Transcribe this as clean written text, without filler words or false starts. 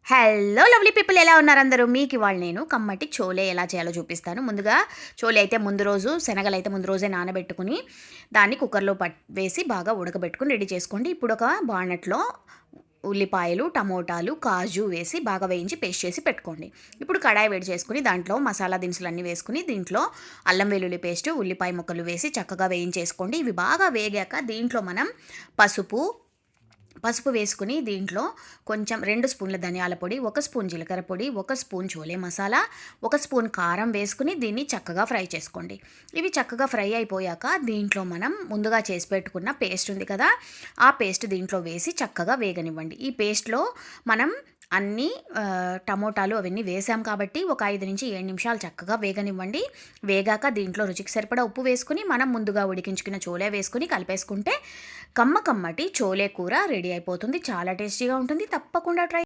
Hello lovely people, ఎలా ఉన్నారు అందరూ? మీకు ఇవాళ నేను కమ్మటి చోలే ఎలా చేయాలో చూపిస్తాను. ముందుగా చోలే అయితే ముందు రోజు, శనగలు అయితే ముందు రోజే నానబెట్టుకుని దాన్ని కుక్కర్లో వేసి బాగా ఉడకబెట్టుకుని రెడీ చేసుకోండి. ఇప్పుడు ఒక బాణట్లో ఉల్లిపాయలు, టమోటాలు, కాజు వేసి బాగా వేయించి పేస్ట్ చేసి పెట్టుకోండి. ఇప్పుడు కడాయి వేడి చేసుకుని దాంట్లో మసాలా దినుసులు అన్నీ వేసుకుని దీంట్లో అల్లం వెల్లుల్లి పేస్ట్, ఉల్లిపాయ ముక్కలు వేసి చక్కగా వేయించేసుకోండి. ఇవి బాగా వేగాక దీంట్లో మనం పసుపు వేసుకుని దీంట్లో కొంచెం 2 స్పూన్ల ధనియాల పొడి, 1 స్పూన్ జీలకర్ర పొడి, 1 స్పూన్ చోలే మసాలా, 1 స్పూన్ కారం వేసుకుని దీన్ని చక్కగా ఫ్రై చేసుకోండి. ఇవి చక్కగా ఫ్రై అయిపోయాక దీంట్లో మనం ముందుగా చేసి పెట్టుకున్న పేస్ట్ ఉంది కదా, ఆ పేస్ట్ దీంట్లో వేసి చక్కగా వేగనివ్వండి. ఈ పేస్ట్లో మనం అన్నీ టమోటాలు అవన్నీ వేసాం కాబట్టి ఒక 5 నుంచి 7 నిమిషాలు చక్కగా వేగనివ్వండి. వేగాక దీంట్లో రుచికి సరిపడా ఉప్పు వేసుకుని మనం ముందుగా ఉడికించుకున్న చోలే వేసుకుని కలిపేసుకుంటే కమ్మటి చోలే కూర రెడీ అయిపోతుంది. చాలా టేస్టీగా ఉంటుంది. తప్పకుండా ట్రై